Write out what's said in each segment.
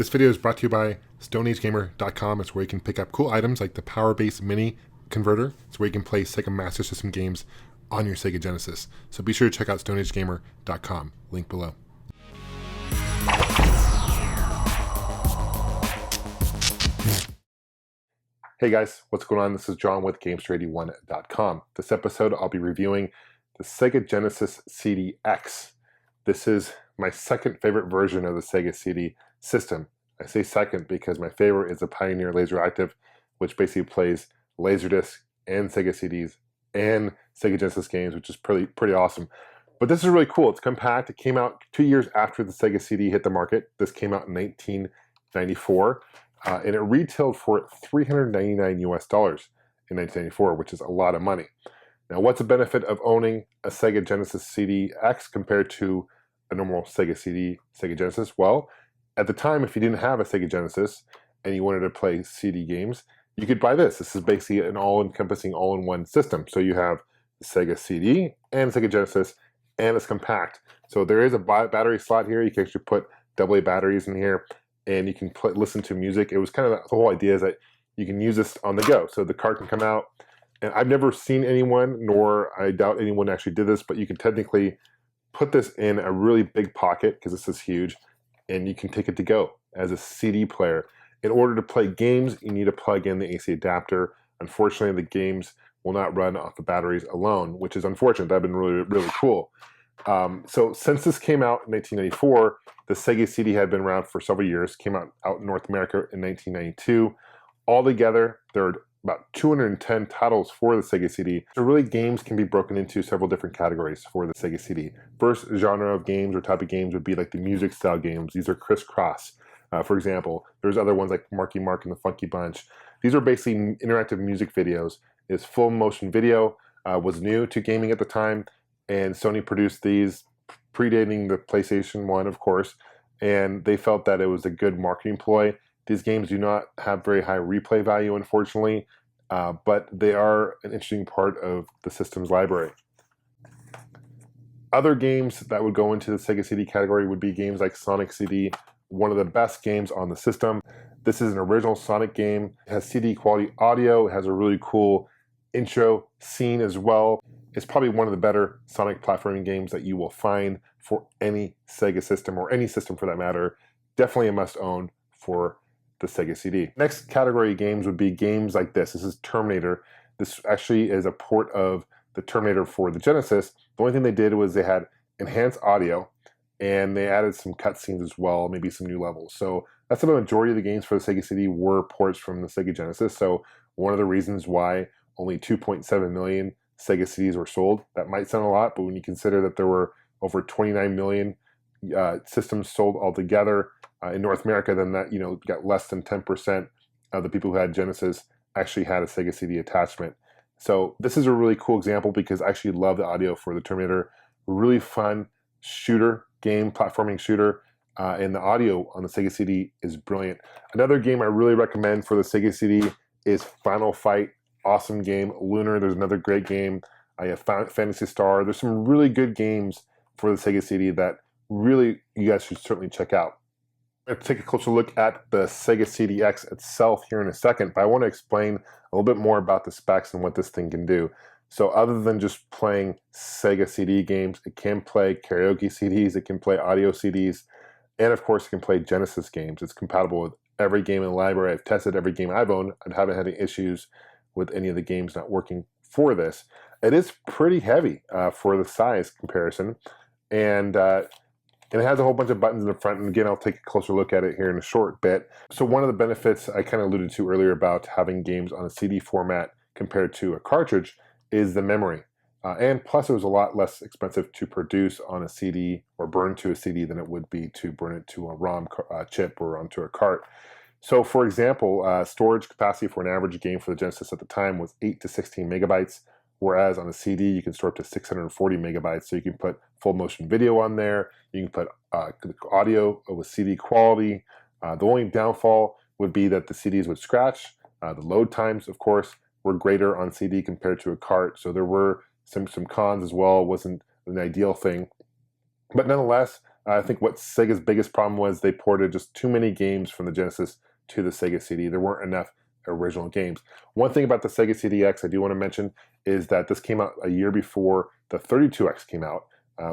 This video is brought to you by StoneAgeGamer.com. It's where you can pick up cool items like the Power Base Mini Converter. It's where you can play Sega Master System games on your Sega Genesis. So be sure to check out StoneAgeGamer.com. Link below. Hey guys, what's going on? This is John with Gamester81.com. This episode I'll be reviewing the Sega Genesis CDX. This is my second favorite version of the Sega CD system. I say second because my favorite is the Pioneer Laseractive, which basically plays Laserdisc and Sega CDs and Sega Genesis games, which is pretty awesome. But this is really cool. It's compact. It came out 2 years after the Sega CD hit the market. This came out in 1994, and it retailed for $399 US in 1994, which is a lot of money. Now, what's the benefit of owning a Sega Genesis CDX compared to a normal Sega CD, Sega Genesis? Well, at the time, if you didn't have a Sega Genesis and you wanted to play CD games, you could buy this. This is basically an all-encompassing, all-in-one system. So you have the Sega CD and Sega Genesis, and it's compact. So there is a battery slot here. You can actually put AA batteries in here, and you can listen to music. It was kind of the whole idea is that you can use this on the go. So the card can come out, and I've never seen anyone, nor I doubt anyone actually did this, but you can technically put this in a really big pocket, because this is huge, and you can take it to go as a CD player. In order to play games, you need to plug in the AC adapter. Unfortunately, the games will not run off the batteries alone, which is unfortunate. That'd been really cool. So since this came out in 1994, the Sega CD had been around for several years, came out in North America in 1992. Altogether, there are about 210 titles for the Sega CD. So really, games can be broken into several different categories for the Sega CD. First genre of games or type of games would be like the music style games. These are crisscross. For example, there's other ones like Marky Mark and the Funky Bunch. These are basically interactive music videos. It's full motion video, was new to gaming at the time, and Sony produced these predating the PlayStation 1, of course, and they felt that it was a good marketing ploy. These games do not have very high replay value, unfortunately, but they are an interesting part of the system's library. Other games that would go into the Sega CD category would be games like Sonic CD, one of the best games on the system. This is an original Sonic game. It has CD quality audio. It has a really cool intro scene as well. It's probably one of the better Sonic platforming games that you will find for any Sega system, or any system for that matter. Definitely a must-own for the Sega CD. Next category of games would be games like this. This is Terminator. This actually is a port of the Terminator for the Genesis. The only thing they did was they had enhanced audio, and they added some cutscenes as well, maybe some new levels. So that's the majority of the games for the Sega CD were ports from the Sega Genesis. So one of the reasons why only 2.7 million Sega CDs were sold. That might sound a lot, but when you consider that there were over 29 million systems sold altogether in North America, then that, got less than 10% of the people who had Genesis actually had a Sega CD attachment. So this is a really cool example because I actually love the audio for the Terminator. Really fun shooter game, platforming shooter, and the audio on the Sega CD is brilliant. Another game I really recommend for the Sega CD is Final Fight. Awesome game. Lunar, there's another great game. I have Fantasy Star. There's some really good games for the Sega CD that really you guys should certainly check out. I'm going to take a closer look at the Sega CDX itself here in a second, but I want to explain a little bit more about the specs and what this thing can do. So other than just playing Sega CD games, it can play karaoke CDs, it can play audio CDs, and of course it can play Genesis games. It's compatible with every game in the library. I've tested every game I've owned and haven't had any issues with any of the games not working for this. It is pretty heavy for the size comparison, and it has a whole bunch of buttons in the front, and again, I'll take a closer look at it here in a short bit. So one of the benefits I kind of alluded to earlier about having games on a CD format compared to a cartridge is the memory. And plus, it was a lot less expensive to produce on a CD or burn to a CD than it would be to burn it to a ROM chip or onto a cart. So for example, storage capacity for an average game for the Genesis at the time was 8 to 16 megabytes, whereas on a CD you can store up to 640 megabytes. So you can put full motion video on there, you can put audio with CD quality. The only downfall would be that the CDs would scratch. The load times, of course, were greater on CD compared to a cart, so there were some cons as well. It wasn't an ideal thing. But nonetheless, I think what Sega's biggest problem was they ported just too many games from the Genesis to the Sega CD. There weren't enough original games. One thing about the Sega CDX I do want to mention is that this came out a year before the 32X came out,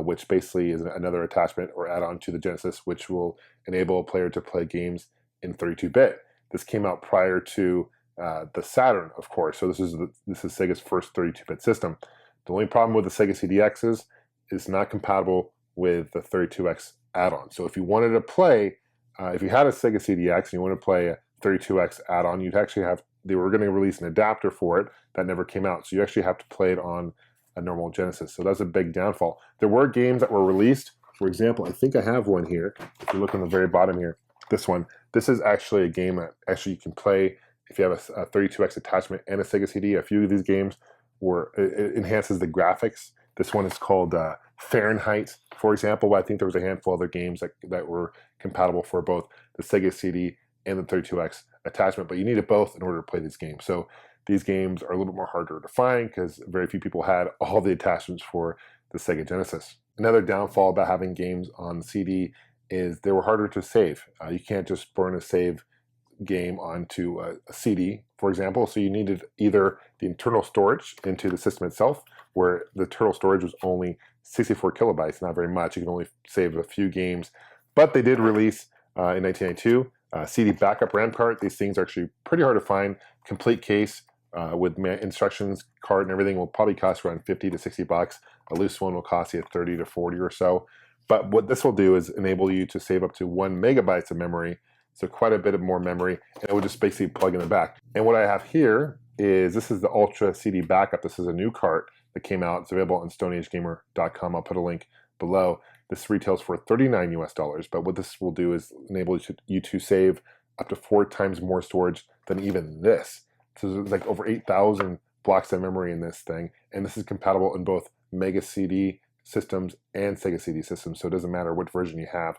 which basically is another attachment or add-on to the Genesis, which will enable a player to play games in 32-bit. This came out prior to the Saturn, of course. So this is Sega's first 32-bit system. The only problem with the Sega CDX is it's not compatible with the 32X add-on. So if you wanted to play, if you had a Sega CDX and you want to play a 32X add-on, you'd actually have, they were going to release an adapter for it that never came out. So you actually have to play it on a normal Genesis. So that's a big downfall. There were games that were released. For example, I think I have one here. If you look on the very bottom here, this one. This is actually a game that actually you can play if you have a 32X attachment and a Sega CD. A few of these games it enhances the graphics. This one is called Fahrenheit, for example. I think there was a handful of other games that were compatible for both the Sega CD and the 32X attachment, but you needed both in order to play these games. So these games are a little bit more harder to find because very few people had all the attachments for the Sega Genesis. Another downfall about having games on CD is they were harder to save. You can't just burn a save game onto a CD, for example. So you needed either the internal storage into the system itself, where the internal storage was only 64 kilobytes, not very much. You can only save a few games. But they did release in 1992 CD backup RAM card. These things are actually pretty hard to find. Complete case with instructions card and everything will probably cost around 50 to 60 bucks. A loose one will cost you 30 to 40 or so. But what this will do is enable you to save up to 1 megabytes of memory, so quite a bit of more memory, and it would just basically plug in the back. And what I have here is, this is the Ultra CD Backup. This is a new cart that came out. It's available on StoneAgeGamer.com. I'll put a link below. This retails for $39 US, but what this will do is enable you to save up to 4 times more storage than even this. So there's like over 8,000 blocks of memory in this thing, and this is compatible in both Mega CD systems and Sega CD systems, so it doesn't matter what version you have.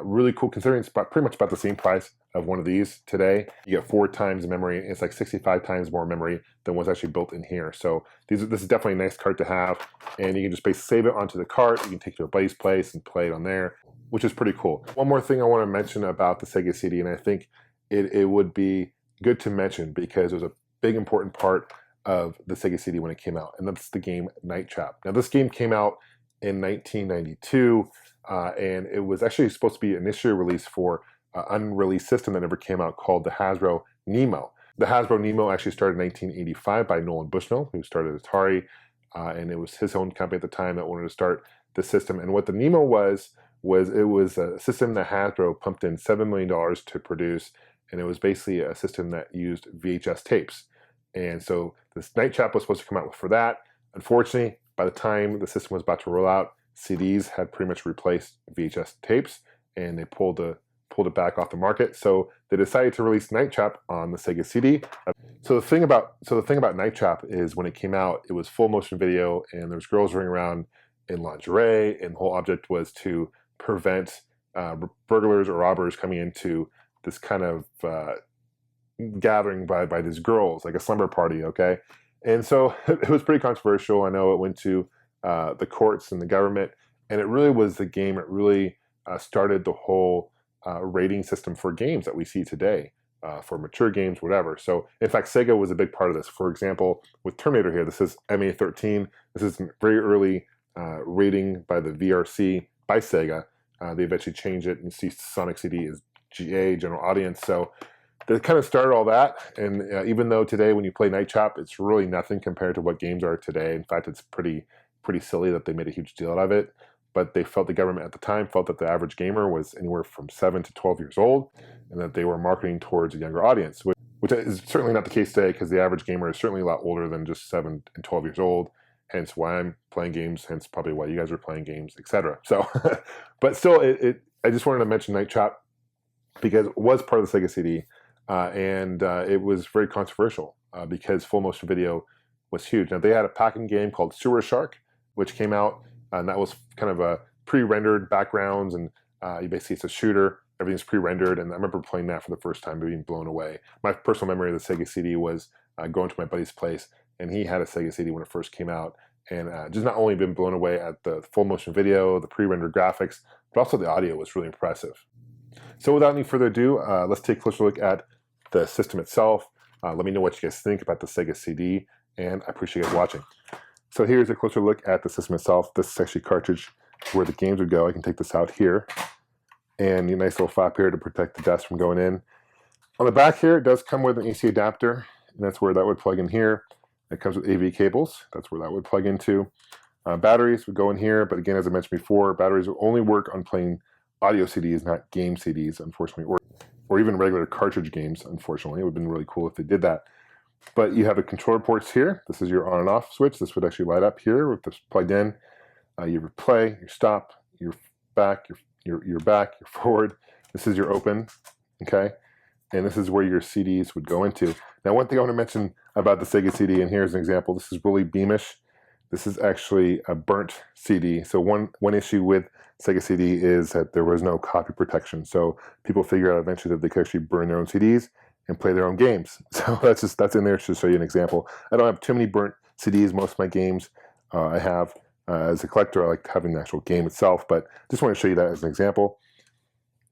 Really cool, considering it's pretty much about the same price of one of these today. You get 4 times memory. It's like 65 times more memory than what's actually built in here. So this is definitely a nice cart to have, and you can just basically save it onto the cart. You can take it to a buddy's place and play it on there, which is pretty cool. One more thing I want to mention about the Sega CD, and I think it would be good to mention because it was a big important part of the Sega CD when it came out, and that's the game Night Trap. Now this game came out in 1992, and it was actually supposed to be initially released for an unreleased system that never came out called the Hasbro Nemo. The Hasbro Nemo actually started in 1985 by Nolan Bushnell, who started Atari, and it was his own company at the time that wanted to start the system. And what the Nemo was it was a system that Hasbro pumped in $7 million to produce, and it was basically a system that used VHS tapes. And so this Night Trap was supposed to come out for that. Unfortunately, by the time the system was about to roll out, CDs had pretty much replaced VHS tapes, and they pulled it back off the market. So they decided to release Night Trap on the Sega CD. So the thing about Night Trap is when it came out, it was full motion video, and there's girls running around in lingerie, and the whole object was to prevent burglars or robbers coming into this kind of gathering by these girls, like a slumber party. Okay. And so it was pretty controversial. I know it went to the courts and the government, and it really was the game. It really started the whole rating system for games that we see today, for mature games, whatever. So in fact, Sega was a big part of this. For example, with Terminator here, this is MA13. This is very early rating by the VRC by Sega. They eventually changed it, and you see Sonic CD is GA, general audience. So they kind of started all that, and even though today when you play Night Trap, it's really nothing compared to what games are today. In fact, it's pretty silly that they made a huge deal out of it. But they felt, the government at the time felt that the average gamer was anywhere from 7 to 12 years old, and that they were marketing towards a younger audience, which is certainly not the case today, because the average gamer is certainly a lot older than just 7 and 12 years old. Hence why I'm playing games, hence probably why you guys are playing games, etc. So, but still, I just wanted to mention Night Trap because it was part of the Sega CD. And it was very controversial because full motion video was huge. Now they had a packing game called Sewer Shark, which came out, and that was kind of a pre-rendered backgrounds, and basically it's a shooter. Everything's pre-rendered, and I remember playing that for the first time, being blown away. My personal memory of the Sega CD was going to my buddy's place, and he had a Sega CD when it first came out, and just not only been blown away at the full motion video, the pre-rendered graphics, but also the audio was really impressive. So without any further ado, let's take a closer look at the system itself. Let me know what you guys think about the Sega CD, and I appreciate you guys watching. So here's a closer look at the system itself. This is actually a cartridge where the games would go. I can take this out here, and a nice little flap here to protect the desk from going in. On the back here, it does come with an AC adapter, and that's where that would plug in here. It comes with AV cables. That's where that would plug into. Batteries would go in here, but again, as I mentioned before, batteries will only work on playing audio CDs, not game CDs, unfortunately, or even regular cartridge games, unfortunately. It would have been really cool if they did that. But you have the controller ports here. This is your on and off switch. This would actually light up here with this plugged in. Your play, your stop, your back, your back, your forward. This is your open, okay? And this is where your CDs would go into. Now, one thing I want to mention about the Sega CD, and here's an example. This is really beamish. This is actually a burnt CD. So one issue with Sega CD is that there was no copy protection. So people figure out eventually that they could actually burn their own CDs and play their own games. So that's in there to show you an example. I don't have too many burnt CDs. Most of my games I have. As a collector, I like having the actual game itself, but just want to show you that as an example.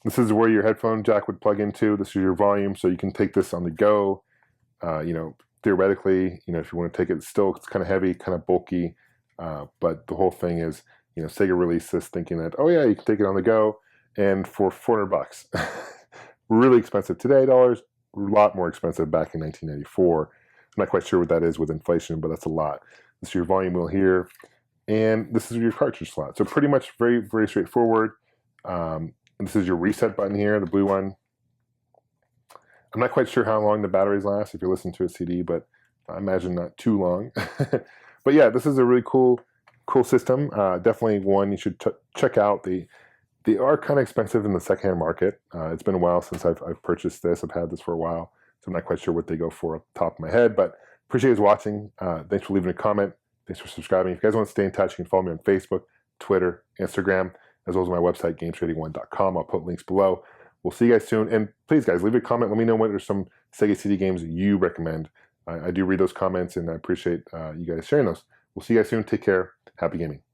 This is where your headphone jack would plug into. This is your volume, so you can take this on the go. Theoretically, if you want to take it, it's kind of heavy, kind of bulky, but the whole thing is, Sega released this thinking that, oh yeah, you can take it on the go, and for $400. Really expensive today dollars, a lot more expensive back in 1994. I'm not quite sure what that is with inflation, but that's a lot. This is your volume wheel here, and this is your cartridge slot. So pretty much very, very straightforward. And this is your reset button here, the blue one. I'm not quite sure how long the batteries last if you're listening to a CD, but I imagine not too long. But yeah, this is a really cool system. Definitely one you should check out. They are kind of expensive in the secondhand market. It's been a while since I've purchased this. I've had this for a while, so I'm not quite sure what they go for off the top of my head, but appreciate you guys watching. Thanks for leaving a comment. Thanks for subscribing. If you guys want to stay in touch, you can follow me on Facebook, Twitter, Instagram, as well as my website, Gamester81.com. I'll put links below. We'll see you guys soon. And please, guys, leave a comment. Let me know what are some Sega CD games you recommend. I do read those comments, and I appreciate you guys sharing those. We'll see you guys soon. Take care. Happy gaming.